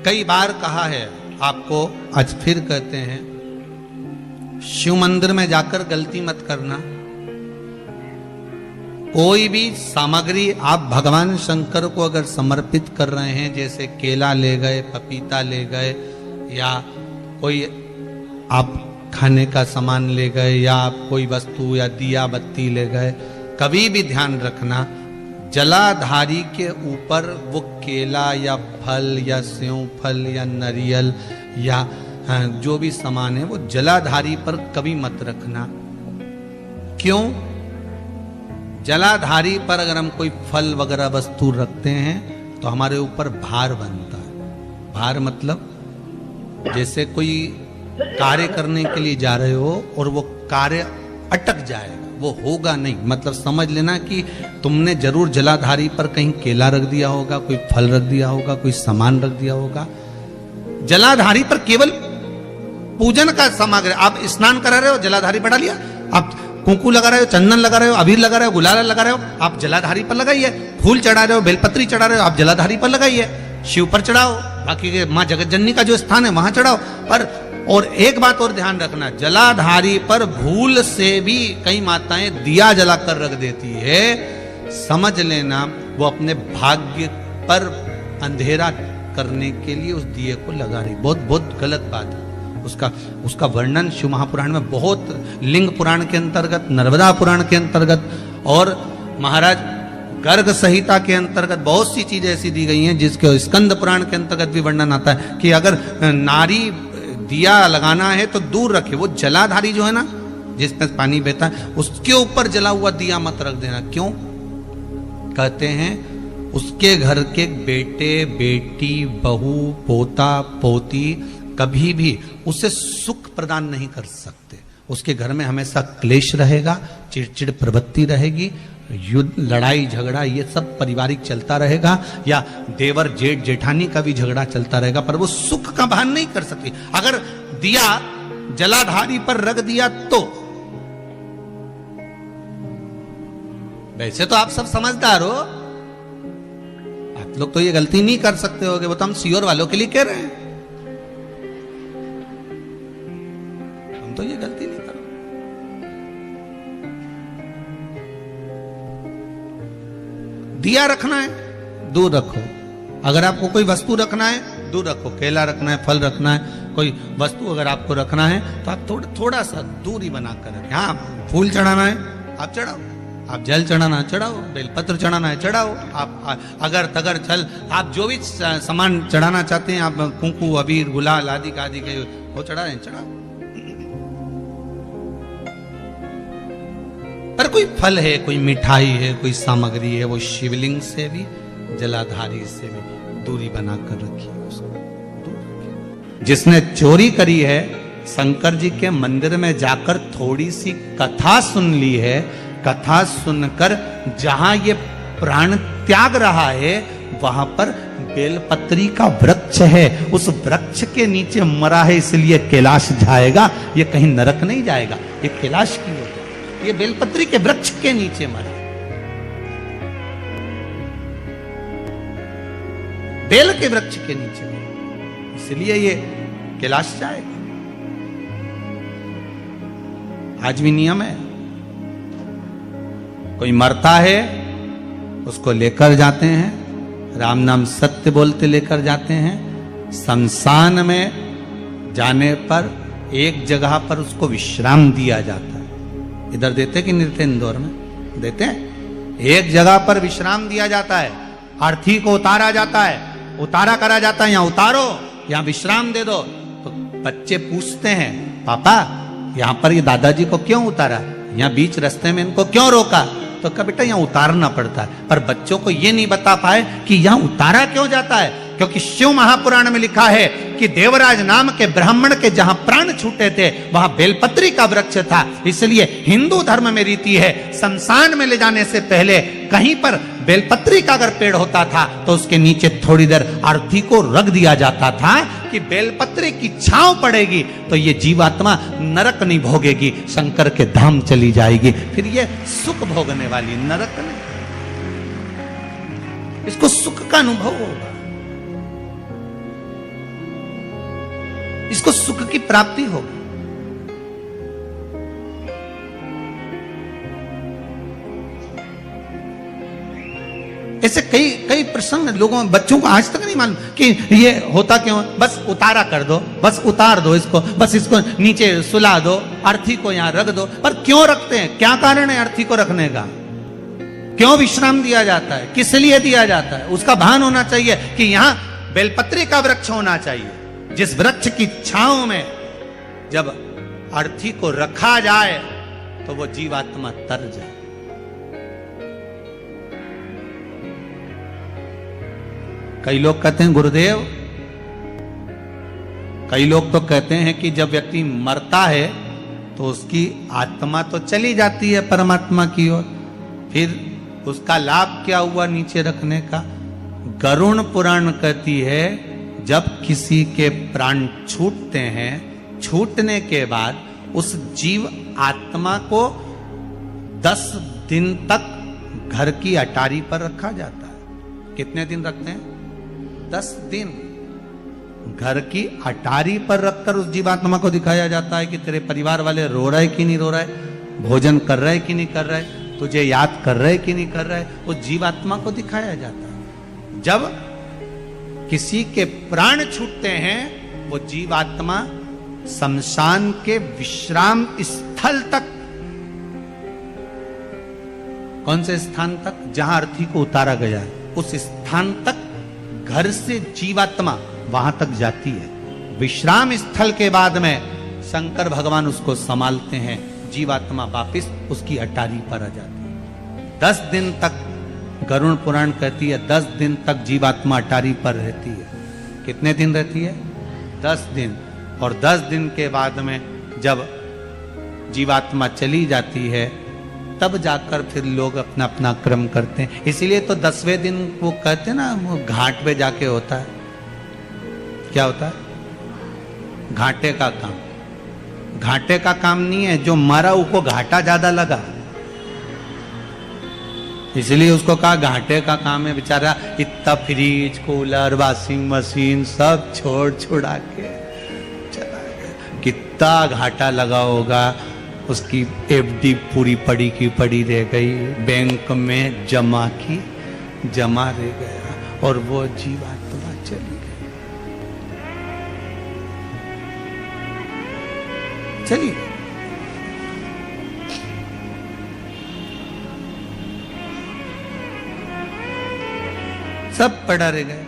कई बार कहा है आपको, आज फिर कहते हैं, शिव मंदिर में जाकर गलती मत करना। कोई भी सामग्री आप भगवान शंकर को अगर समर्पित कर रहे हैं, जैसे केला ले गए, पपीता ले गए, या कोई आप खाने का सामान ले गए, या आप कोई वस्तु या दिया बत्ती ले गए, कभी भी ध्यान रखना जलाधारी के ऊपर वो केला या फल या सेव फल या नारियल या जो भी सामान है वो जलाधारी पर कभी मत रखना। क्यों? जलाधारी पर अगर हम कोई फल वगैरह वस्तु रखते हैं तो हमारे ऊपर भार बनता है। भार मतलब जैसे कोई कार्य करने के लिए जा रहे हो और वो कार्य अटक जाएगा, वो होगा नहीं। मतलब समझ लेना कि तुमने जरूर जलाधारी पर कहीं केला रख दिया होगा, कोई फल रख दिया होगा, कोई सामान रख दिया होगा। जलाधारी पर केवल पूजन का सामग्री, आप स्नान करा रहे हो जलाधारी पर डालिए, आप कुंकू लगा रहे हो, चंदन लगा रहे हो, अबीर लगा रहे हो, गुलाल लगा रहे हो, आप जलाधारी पर लगाइए। फूल चढ़ा रहे हो, बेलपत्री चढ़ा रहे हो, आप जलाधारी पर लगाइए। शिव पर चढ़ाओ, बाकी के माँ जगत जननी का जो स्थान है वहां चढ़ाओ। पर और एक बात और ध्यान रखना, जलाधारी पर भूल से भी कई माताएं दिया जलाकर रख देती है, समझ लेना वो अपने भाग्य पर अंधेरा करने के लिए उस दिए को लगा रही। बहुत बहुत गलत बात है। उसका वर्णन शिव महापुराण में बहुत, लिंग पुराण के अंतर्गत, नर्मदा पुराण के अंतर्गत और महाराज गर्ग संहिता के अंतर्गत बहुत सी चीजें ऐसी दी गई हैं, जिसके स्कंद पुराण के अंतर्गत भी वर्णन आता है कि अगर नारी दिया लगाना है तो दूर रखे। वो जलाधारी जो है ना, जिसमें पानी बहता है, उसके ऊपर जला हुआ दिया मत रख देना। क्यों? कहते हैं उसके घर के बेटे बेटी बहू पोता पोती कभी भी उसे सुख प्रदान नहीं कर सकते। उसके घर में हमेशा क्लेश रहेगा, चिड़चिड़ प्रवृत्ति रहेगी, युद्ध लड़ाई झगड़ा ये सब पारिवारिक चलता रहेगा, या देवर जेठ जेठानी का भी झगड़ा चलता रहेगा, पर वो सुख का भान नहीं कर सकती। अगर दिया जलाधारी पर रख दिया तो, वैसे तो आप सब समझदार हो, आप लोग तो ये गलती नहीं कर सकते होगे, वो तो हम सीओर वालों के लिए कह रहे हैं, हम तो ये गलती नहीं कर। दिया रखना है दूर रखो। अगर आपको कोई वस्तु रखना है दूर रखो, केला रखना है, फल रखना है, कोई वस्तु अगर आपको रखना है तो आप थोड़ा सा दूरी बनाकर रखें। हाँ, फूल चढ़ाना है आप चढ़ाओ, आप जल चढ़ाना है चढ़ाओ, बेलपत्र चढ़ाना है चढ़ाओ, आप अगर तगर चल आप जो भी सामान चढ़ाना चाहते हैं, आप कुंकू अबीर गुलाल आदि के वो चढ़ा रहे हैं चढ़ाओ। पर कोई फल है, कोई मिठाई है, कोई सामग्री है, वो शिवलिंग से भी जलाधारी से भी दूरी बनाकर रखिए, उसको दूर रखिए। जिसने चोरी करी है, शंकर जी के मंदिर में जाकर थोड़ी सी कथा सुन ली है, कथा सुनकर जहां ये प्राण त्याग रहा है वहां पर बेलपत्री का वृक्ष है, उस वृक्ष के नीचे मरा है, इसलिए कैलाश जाएगा, ये कहीं नरक नहीं जाएगा, ये कैलाश की ओर, ये बेलपत्री के वृक्ष के नीचे मरा, बेल के वृक्ष के नीचे मरा, इसलिए ये कैलाश जाएगा। आज भी नियम है, कोई मरता है उसको लेकर जाते हैं, राम नाम सत्य बोलते लेकर जाते हैं। शमशान में जाने पर एक जगह पर उसको विश्राम दिया जाता है। इधर देते कि नहीं देते? इंदौर में देते हैं। एक जगह पर विश्राम दिया जाता है, अर्थी को उतारा जाता है, उतारा करा जाता है, यहाँ उतारो, यहाँ विश्राम दे दो। तो बच्चे पूछते हैं, पापा यहाँ पर ये दादाजी को क्यों उतारा, यहाँ बीच रास्ते में इनको क्यों रोका? तो कहा बेटा यहाँ उतारना पड़ता है। पर बच्चों को ये नहीं बता पाए कि यहाँ उतारा क्यों जाता है, क्योंकि शिव महापुराण में लिखा है कि देवराज नाम के ब्राह्मण के जहां प्राण छूटे थे वहां बेलपत्री का वृक्ष था। इसलिए हिंदू धर्म में रीति है, शमशान में ले जाने से पहले कहीं पर बेलपत्री का अगर पेड़ होता था तो उसके नीचे थोड़ी देर अर्थी को रख दिया जाता था कि बेलपत्री की छांव पड़ेगी तो ये जीवात्मा नरक नहीं भोगेगी, शंकर के धाम चली जाएगी, फिर ये सुख भोगने वाली, नरक नहीं, इसको सुख का अनुभव होगा। इसको सुख की प्राप्ति होगी। ऐसे कई कई प्रसंग लोगों बच्चों को आज तक नहीं मालूम कि ये होता क्यों। बस उतारा कर दो, बस उतार दो इसको, बस इसको नीचे सुला दो, अर्थी को यहां रख दो। पर क्यों रखते हैं, क्या कारण है अर्थी को रखने का? क्यों विश्राम दिया जाता है, किस लिए दिया जाता है? उसका भान होना चाहिए कि यहां बेलपत्री का वृक्ष होना चाहिए, जिस वृक्ष की छांव में जब अर्थी को रखा जाए तो वो जीवात्मा तर जाए। कई लोग कहते हैं गुरुदेव, कई लोग तो कहते हैं कि जब व्यक्ति मरता है तो उसकी आत्मा तो चली जाती है परमात्मा की ओर, फिर उसका लाभ क्या हुआ नीचे रखने का? गरुड़ पुराण कहती है जब किसी के प्राण छूटते हैं, छूटने के बाद उस जीव आत्मा को 10 दिन तक घर की अटारी पर रखा जाता है। कितने दिन रखते हैं? 10 दिन घर की अटारी पर रखकर उस जीवात्मा को दिखाया जाता है कि तेरे परिवार वाले रो रहे कि नहीं रो रहे, भोजन कर रहे कि नहीं कर रहे, तुझे याद कर रहे कि नहीं कर रहे, उस जीवात्मा को दिखाया जाता है। जब किसी के प्राण छूटते हैं वो जीवात्मा शमशान के विश्राम स्थल तक, कौन से स्थान तक? जहां अर्थी को उतारा गया है, उस स्थान तक घर से जीवात्मा वहां तक जाती है। विश्राम स्थल के बाद में शंकर भगवान उसको संभालते हैं, जीवात्मा वापिस उसकी अटारी पर आ जाती है। 10 दिन तक गरुड़ पुराण कहती है 10 दिन तक जीवात्मा अटारी पर रहती है। कितने दिन रहती है? 10 दिन। और 10 दिन के बाद में जब जीवात्मा चली जाती है तब जाकर फिर लोग अपना अपना क्रम करते हैं। इसीलिए तो 10वें दिन वो कहते हैं ना, वो घाट पे जाके होता है। क्या होता है? घाटे का काम। घाटे का काम नहीं है, जो मरा उसको घाटा ज्यादा लगा, इसलिए उसको कहा घाटे का काम है। बेचारा इतना फ्रिज, कूलर, वॉशिंग मशीन सब छोड़ छुड़ा के चला गया। कितना घाटा लगा होगा, उसकी एफडी पूरी पड़ी की पड़ी रह गई, बैंक में जमा रह गया, और वो जीवात्मा चली गई। चलिए सब पड़ा रह गया।